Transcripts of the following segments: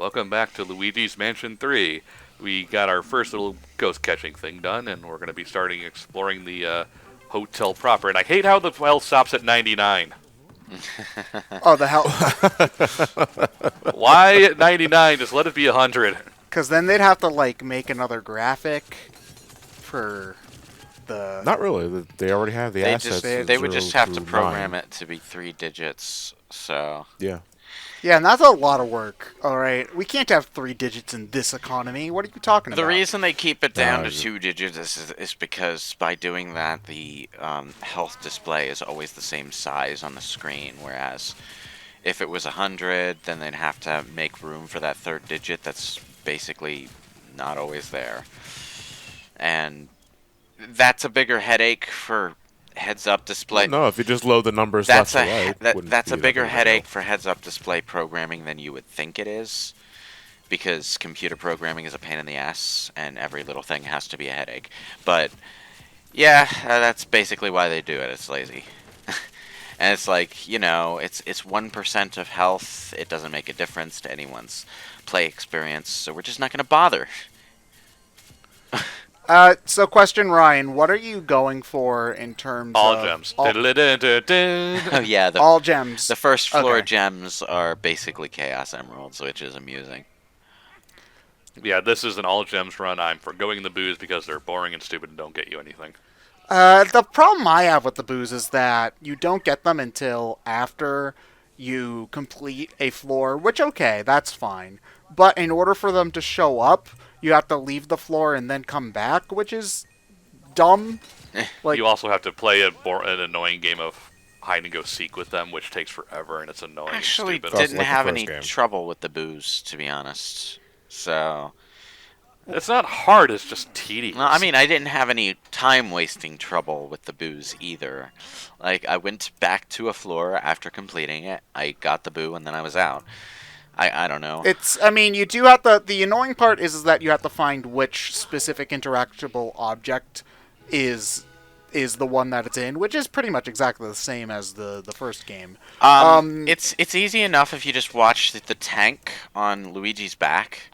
Welcome back to Luigi's Mansion 3. We got our first little ghost catching thing done, and we're going to be starting exploring the hotel proper. And I hate how the health stops at 99. Oh, the hell. Why at 99? Just let it be 100. Because then they'd have to, like, make another graphic for the... Not really. They already have the assets. They would just have to 0 program 9. it to be 3 digits, so... Yeah. Yeah, and that's a lot of work, alright? We can't have 3 digits in this economy. What are you talking about? The reason they keep it down No, to 2 digits is because by doing that, the health display is always the same size on the screen, whereas if it was 100, then they'd have to make room for that 3rd digit that's basically not always there. And that's a bigger headache for heads-up display. No, if you just load the numbers That's left a to right, that's a bigger headache deal. for heads-up display programming than you would think it is, because computer programming is a pain in the ass, and every little thing has to be a headache. But yeah, that's basically why they do it. It's lazy, and it's like, you know, it's 1% of health. It doesn't make a difference to anyone's play experience, so we're just not going to bother. So question, Ryan, what are you going for in terms All of... gems. All, Oh yeah, all gems. the first floor Okay. gems are basically Chaos Emeralds, which is amusing. Yeah, this is an all gems run. I'm forgoing the booze because they're boring and stupid and don't get you anything. The problem I have with the booze is that you don't get them until after you complete a floor, which, okay, that's fine. But in order for them to show up, you have to leave the floor and then come back, which is dumb. Like, You also have to play an annoying game of hide and go seek with them, which takes forever and it's annoying Actually, and stupid. It's didn't like the have first any game. trouble with the booze, to be honest. So, It's not hard, it's just tedious. no, I mean, I didn't have any time-wasting trouble with the booze either. Like, I went back to a floor after completing it, I got the boo, and then I was out. I don't know. you do have to... The annoying part is that you have to find which specific interactable object is the one that it's in, which is pretty much exactly the same as the first game. It's easy enough if you just watch the tank on Luigi's back.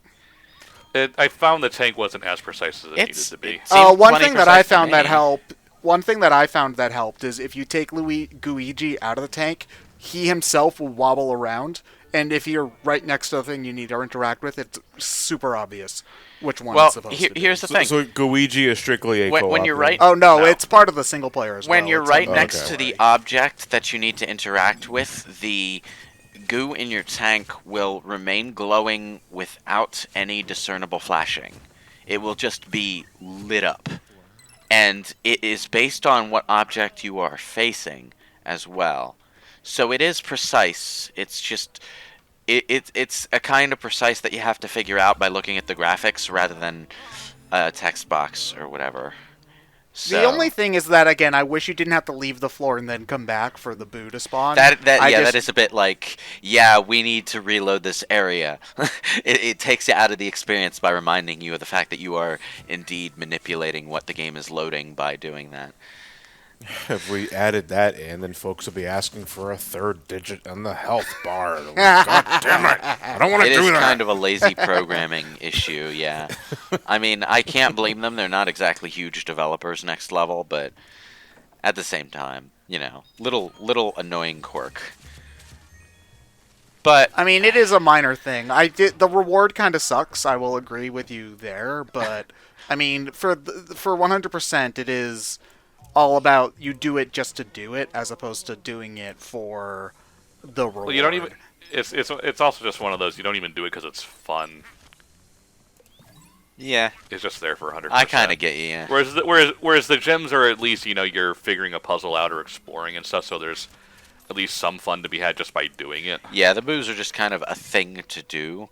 I found the tank wasn't as precise as it needed to be. it seemed One 20 thing that I precise to found that me. helped... One thing that I found that helped is if you take Luigi out of the tank, he himself will wobble around, and if you're right next to the thing you need to interact with, it's super obvious which one Well, it's supposed to be. here's the thing. So Luigi is strictly a When co-op you're then? right- Oh, no, No. it's part of the single player as well. When you're It's right a- next okay. to the object that you need to interact with, the goo in your tank will remain glowing without any discernible flashing. It will just be lit up. And it is based on what object you are facing as well. So it is precise. It's just... It's a kind of precise that you have to figure out by looking at the graphics rather than a text box or whatever. So, The only thing is that, again, I wish you didn't have to leave the floor and then come back for the boo to spawn. that is a bit like, yeah, we need to reload this area. It takes you out of the experience by reminding you of the fact that you are indeed manipulating what the game is loading by doing that. If we added that in, then folks would be asking for a 3rd digit on the health bar. God damn it! I don't want to It do is that. kind of a lazy programming issue, yeah. I mean, I can't blame them. They're not exactly huge developers next level, but at the same time, you know, little annoying quirk. But I mean, it is a minor thing. The reward kind of sucks. I will agree with you there, but I mean, for 100%, it is all about you do it just to do it, as opposed to doing it for the reward. Well, you don't even. It's also just one of those. You don't even do it because it's fun. yeah, It's just there for 100%. I kind of get you. Yeah. Whereas the gems are at least, you know, you're figuring a puzzle out or exploring and stuff. So there's at least some fun to be had just by doing it. Yeah, the boos are just kind of a thing to do,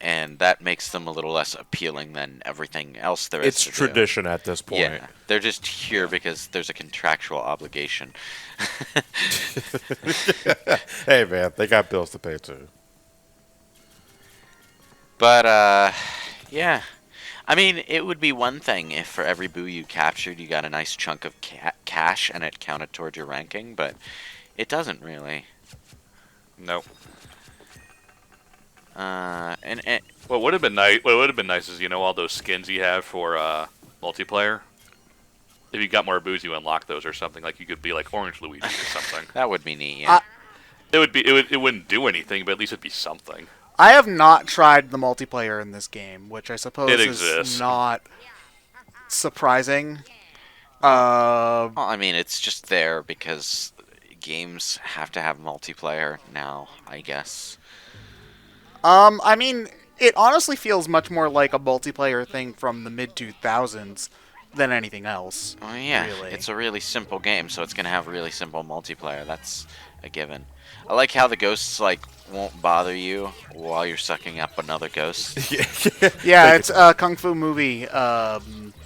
and that makes them a little less appealing than everything else there is It's to do. tradition at this point. Yeah, they're just here because there's a contractual obligation. Hey man, they got bills to pay too. But, yeah. I mean, it would be one thing if for every boo you captured, you got a nice chunk of cash and it counted towards your ranking, but it doesn't really. No. And What would have been nice? What would have been nice is all those skins you have for multiplayer. If you got more booze, you unlock those or something. Like you could be like Orange Luigi or something. That would be neat. Yeah. It wouldn't do anything, but at least it'd be something. I have not tried the multiplayer in this game, which I suppose exists. is not surprising. Well, I mean, it's just there because games have to have multiplayer now, I guess. I mean, it honestly feels much more like a multiplayer thing from the mid-2000s than anything else. Oh yeah, really. It's a really simple game, so it's gonna have really simple multiplayer. That's a given. I like how the ghosts won't bother you while you're sucking up another ghost. Yeah, it's Kung Fu movie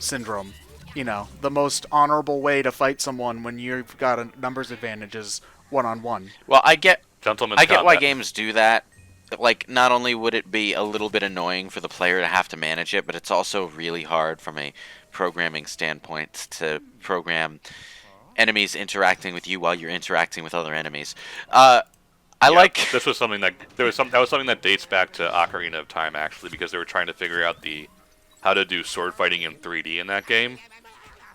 syndrome. The most honorable way to fight someone when you've got a numbers advantage is one-on-one. Well, I get Gentleman's why combat. games do that. Not only would it be a little bit annoying for the player to have to manage it, but it's also really hard from a programming standpoint to program enemies interacting with you while you're interacting with other enemies. This was something that was something that dates back to Ocarina of Time actually, because they were trying to figure out how to do sword fighting in 3D in that game.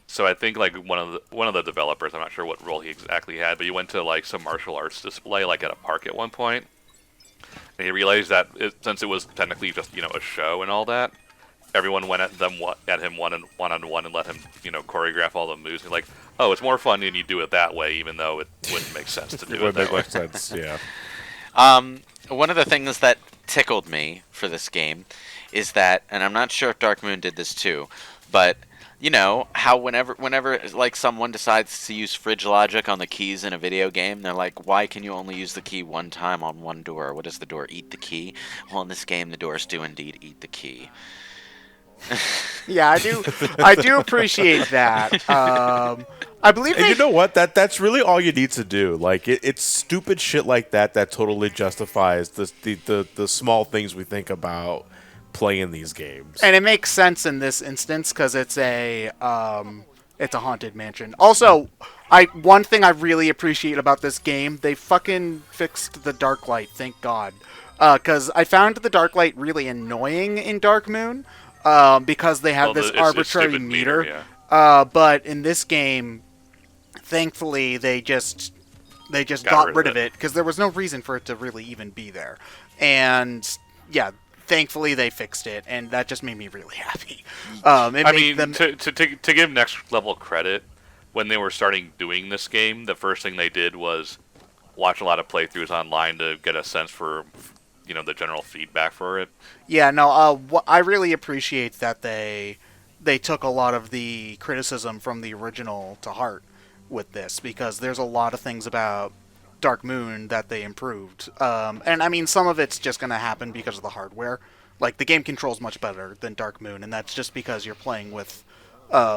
So I think one of the developers, I'm not sure what role he exactly had, but he went to some martial arts display at a park at one point, and he realized that since it was technically just a show and all that, everyone went at him one-on-one and let him choreograph all the moves. He's like, oh, it's more fun when you do it that way, even though it wouldn't make sense to do it that way. Makes sense. Yeah. One of the things that tickled me for this game is that, and I'm not sure if Dark Moon did this too, but how whenever someone decides to use fridge logic on the keys in a video game, they're like, why can you only use the key one time on one door? What does the door eat the key? Well, in this game, the doors do indeed eat the key. Yeah, I do appreciate that. I believe And you know what? That's really all you need to do. It's stupid shit like that totally justifies the small things we think about playing these games. And it makes sense in this instance because it's a haunted mansion. Also, one thing I really appreciate about this game, they fucking fixed the dark light. Thank God, because I found the dark light really annoying in Dark Moon, because they have this arbitrary it's meter. Yeah. But in this game, thankfully they just got rid of it because there was no reason for it to really even be there. And yeah. Thankfully, they fixed it, and that just made me really happy. To give Next Level credit, when they were starting doing this game, the first thing they did was watch a lot of playthroughs online to get a sense for, the general feedback for it. Yeah, no, I really appreciate that they took a lot of the criticism from the original to heart with this, because there's a lot of things about Dark Moon that they improved. And I mean, some of it's just going to happen because of the hardware. The game controls much better than Dark Moon, and that's just because you're playing with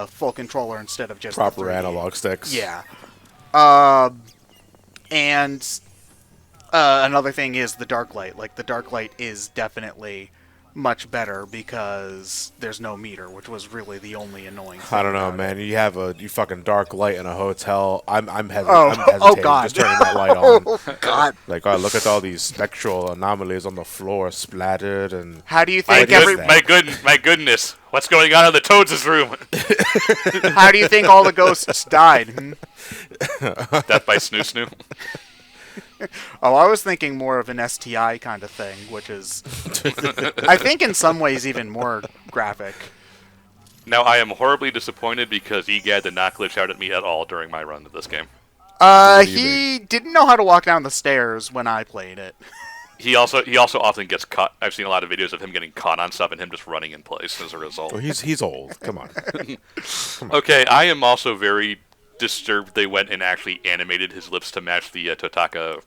full controller instead of just proper the 3D. analog sticks. Yeah. And another thing is the dark light. The dark light is definitely much better because there's no meter, which was really the only annoying thing. I don't know, man. You have you fucking dark light in a hotel. I'm hesitating God. just turning that light on. Oh, God. Look at all these spectral anomalies on the floor splattered and. How do you think My goodness, what's going on in the Toads' room? How do you think all the ghosts died? Death by Snoo Snoo. Oh, I was thinking more of an STI kind of thing, which is, I think, in some ways even more graphic. Now, I am horribly disappointed because Gadd did not glitch out at me at all during my run of this game. He didn't know how to walk down the stairs when I played it. He also often gets caught. I've seen a lot of videos of him getting caught on stuff and him just running in place as a result. Well, he's old. Come on. Okay, I am also very disturbed they went and actually animated his lips to match the Totaka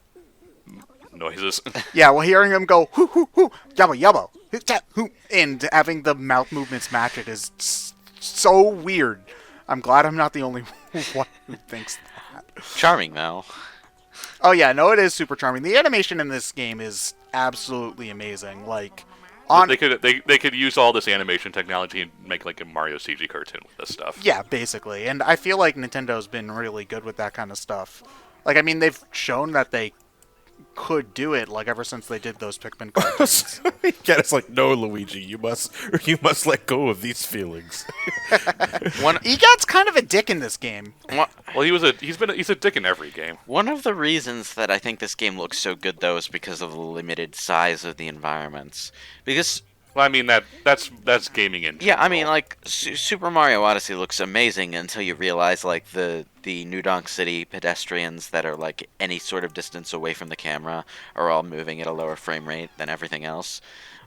noises. Yeah, well, hearing him go hoo hoo hoo yabba yabba hoo, and having the mouth movements match it is so weird. I'm glad I'm not the only one who thinks that. Charming, though. Oh yeah, no, it is super charming. The animation in this game is absolutely amazing. They could use all this animation technology and make a Mario CG cartoon with this stuff. Yeah, basically. And I feel like Nintendo's been really good with that kind of stuff. I mean, they've shown that they could do it, like ever since they did those Pikmin cartoons. Yeah, it's like, no, Luigi, you must let go of these feelings. Egad's kind of a dick in this game. Well, he's a dick in every game. One of the reasons that I think this game looks so good, though, is because of the limited size of the environments. Because Well, I mean that's gaming in general. yeah, I mean, like Super Mario Odyssey looks amazing until you realize like the New Donk City pedestrians that are like any sort of distance away from the camera are all moving at a lower frame rate than everything else,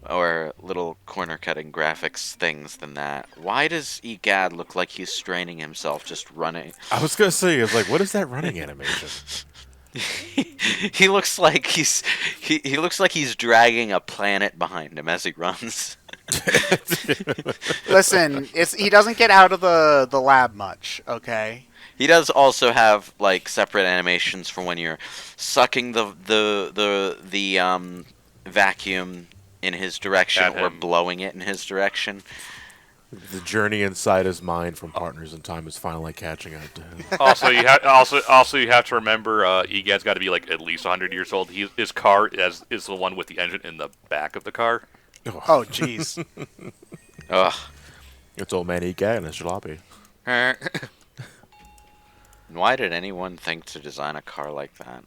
or little corner cutting graphics things than that. Why does Gadd look like he's straining himself just running? I was gonna say, it's like, what is that running animation? He looks like he looks like he's dragging a planet behind him as he runs. Listen, he doesn't get out of the lab much, okay? He does also have like separate animations for when you're sucking the vacuum in his direction At or him. blowing it in his direction. The journey inside his mind from Partners in Time is finally catching up to him. Also, you have to remember, Egad's got to be like at least 100 years old. His car is the one with the engine in the back of the car. Oh, jeez. Ugh. It's old man Egad and his jalopy. Why did anyone think to design a car like that?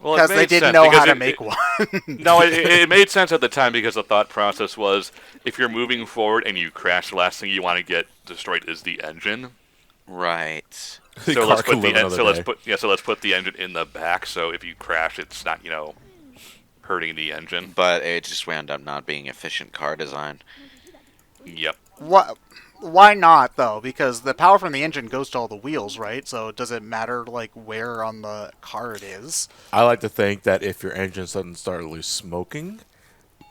Well, it Because they made didn't sense, know because how to it- make one. No, it made sense at the time because the thought process was if you're moving forward and you crash, the last thing you want to get destroyed is the engine. Right. The So car let's could put the live en- another so let's day. put so let's put the engine in the back. So if you crash, it's not hurting the engine. But it just wound up not being efficient car design. Yep. What? Why not, though? Because the power from the engine goes to all the wheels, right? So does it matter, like, where on the car it is? I like to think that if your engine suddenly started smoking,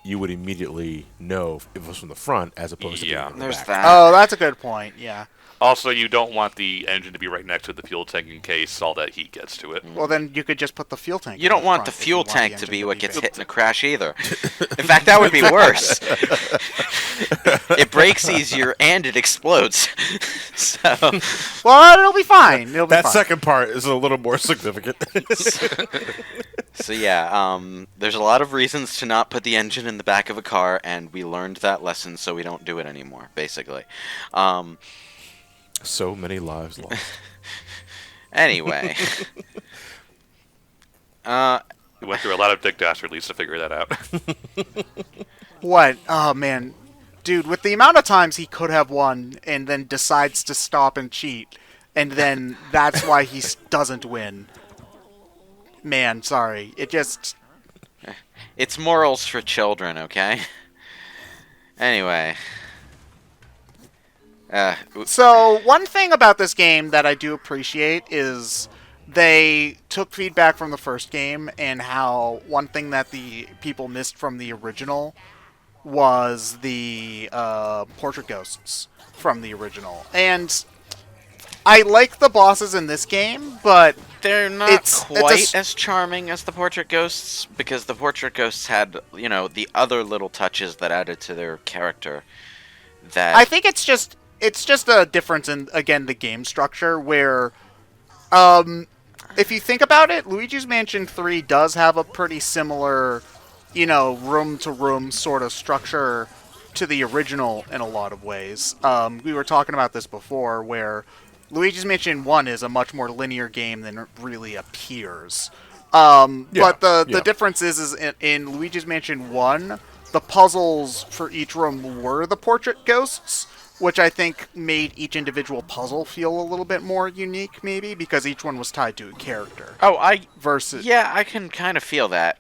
you would immediately know if it was from the front as opposed to being Yeah. from the There's back. that. Oh, that's a good point, yeah. Also, you don't want the engine to be right next to the fuel tank in case all that heat gets to it. Well, then you could just put the fuel tank You in don't want front the if you fuel want tank to engine be what gets big. hit in a crash either. In fact, that would be worse. It breaks easier and it explodes. So, Well, it'll be fine. It'll be That fine. second part is a little more significant. so yeah, there's a lot of reasons to not put the engine in the back of a car, and we learned that lesson, so we don't do it anymore. Basically. So many lives lost. Anyway. We went through a lot of Dick Dastardies to figure that out. What? Oh, man. Dude, with the amount of times he could have won and then decides to stop and cheat, and then that's why he doesn't win. Man, sorry. It just... It's morals for children, okay? Anyway. So, one thing about this game that I do appreciate is they took feedback from the first game, and how one thing that the people missed from the original was the portrait ghosts from the original. And I like the bosses in this game, but they're not it's quite as charming as the portrait ghosts, because the portrait ghosts had, the other little touches that added to their character. That I think it's just a difference in, again, the game structure, where if you think about it, Luigi's Mansion 3 does have a pretty similar, room-to-room sort of structure to the original in a lot of ways. We were talking about this before, where Luigi's Mansion 1 is a much more linear game than it really appears. But the difference is in Luigi's Mansion 1, the puzzles for each room were the portrait ghosts, which I think made each individual puzzle feel a little bit more unique, maybe, because each one was tied to a character. Versus... Yeah, I can kind of feel that.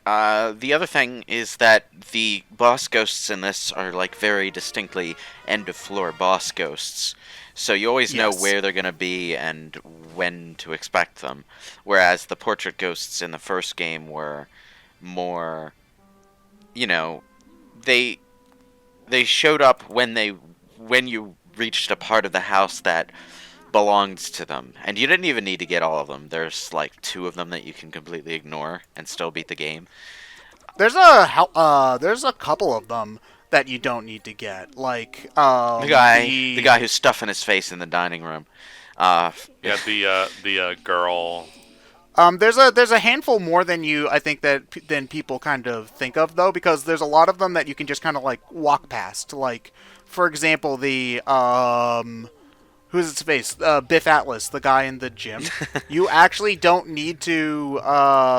The other thing is that the boss ghosts in this are, very distinctly end-of-floor boss ghosts. So you always know Yes. where they're going to be and when to expect them. Whereas the portrait ghosts in the first game were more, they showed up when you reached a part of the house that belonged to them. And you didn't even need to get all of them. There's 2 of them that you can completely ignore and still beat the game. There's a couple of them that you don't need to get, The guy who's stuffing his face in the dining room. Yeah, the girl. There's a handful more than I think than people kind of think of though, because there's a lot of them that you can just kind of like walk past. Like, for example, the who's its face? Biff Atlas, the guy in the gym. You actually don't need to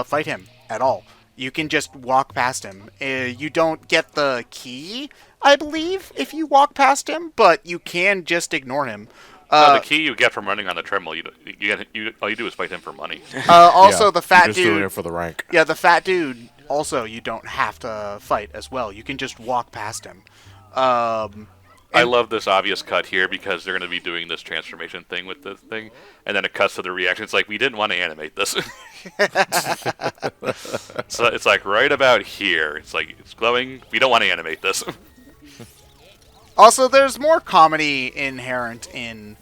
fight him at all. You can just walk past him. You don't get the key, I believe, if you walk past him, but you can just ignore him. No, the key you get from running on the treadmill, all you do is fight him for money. Also, Yeah, the fat you're just doing dude. it for the rank. Yeah, the fat dude. Also, you don't have to fight as well. You can just walk past him. I love this obvious cut here because they're going to be doing this transformation thing with this thing, and then it cuts to the reaction. It's like, we didn't want to animate this. So it's like right about here. It's like, it's glowing. We don't want to animate this. Also, there's more comedy inherent in.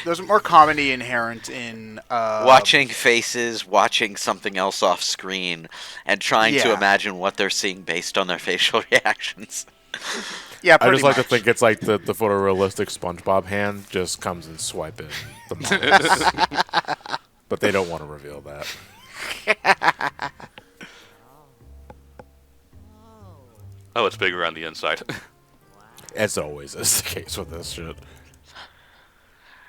There's more comedy inherent in Watching faces, watching something else off screen, and trying to Yeah. imagine what they're seeing based on their facial reactions. Yeah, I pretty just like much. to think it's like the photorealistic SpongeBob hand just comes and swiping the models. But they don't want to reveal that. Oh, it's bigger on the inside. As always is the case with this shit.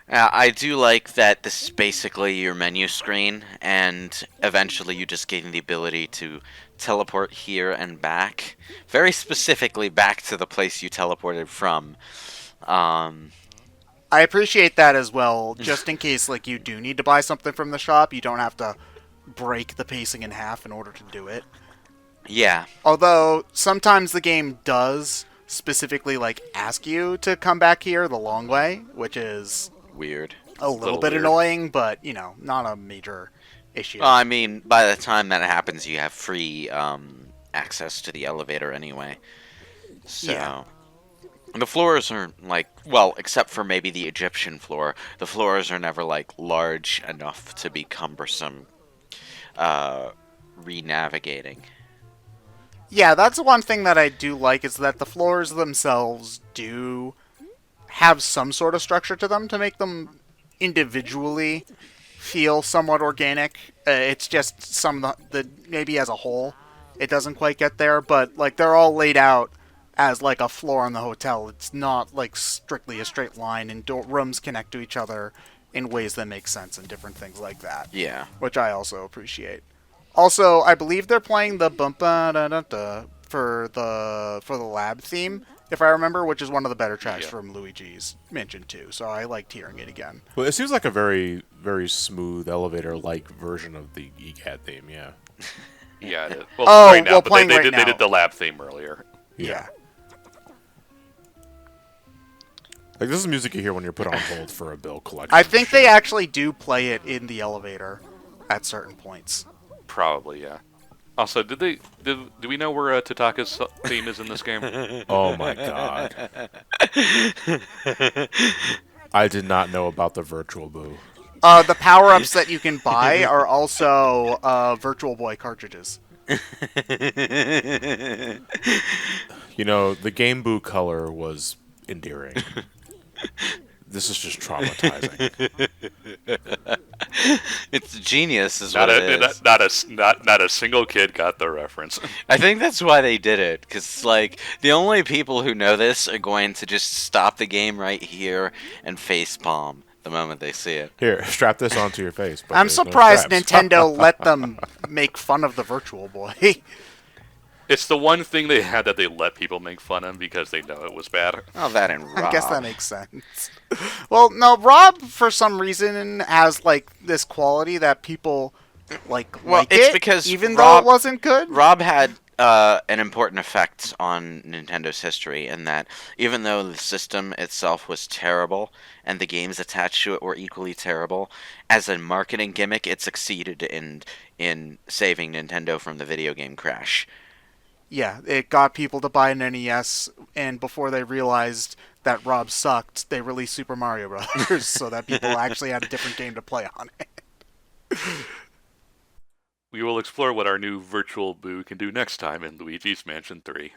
I do like that this is basically your menu screen, and eventually you just gain the ability to teleport here and back. Very specifically back to the place you teleported from. I appreciate that as well, just in case like you do need to buy something from the shop, you don't have to break the pacing in half in order to do it. Yeah. Although sometimes the game does specifically like ask you to come back here the long way, which is Weird. a little Little bit weird. annoying, but not a major issue. Well, I mean, by the time that happens, you have free access to the elevator anyway. So. Yeah. The floors are like, well, except for maybe the Egyptian floor, the floors are never like large enough to be cumbersome re-navigating. Yeah, that's one thing that I do like is that the floors themselves do have some sort of structure to them to make them individually feel somewhat organic. It's just some of the maybe as a whole, it doesn't quite get there, but like they're all laid out as like a floor in the hotel. It's not like strictly a straight line, and rooms connect to each other in ways that make sense and different things like that. Yeah. Which I also appreciate. Also, I believe they're playing the bumpa da da da for the lab theme, if I remember, which is one of the better tracks Yeah. from Luigi's Mansion 2. So I liked hearing it again. Well, it seems like a very, very smooth elevator-like version of the Gadd theme. Yeah. Yeah. It is. Oh, right now, well, but playing they right did now. the lab theme earlier. Yeah. Like this is music you hear when you're put on hold for a bill collection. I think they actually do play it in the elevator at certain points. Probably, yeah. Also, do we know where Tataka's theme is in this game? Oh my god. I did not know about the Virtual Boo. The power-ups that you can buy are also Virtual Boy cartridges. You know, the Game Boo color was endearing. This is just traumatizing. It's genius, is Not what it is. not a single kid got the reference. I think that's why they did it, because like the only people who know this are going to just stop the game right here and facepalm the moment they see it. Here, strap this onto your face. But I'm there's no surprised straps. Nintendo let them make fun of the Virtual Boy. It's the one thing they had that they let people make fun of because they know it was bad. Oh, that and Rob. I guess that makes sense. Well, no, Rob for some reason has like this quality that people like. Well, like it's it, because even though Rob- it wasn't good. Rob had an important effect on Nintendo's history in that even though the system itself was terrible and the games attached to it were equally terrible, as a marketing gimmick, it succeeded in saving Nintendo from the video game crash. Yeah, it got people to buy an NES, and before they realized that Rob sucked, they released Super Mario Brothers so that people actually had a different game to play on it. We will explore what our new Virtual Boo can do next time in Luigi's Mansion 3.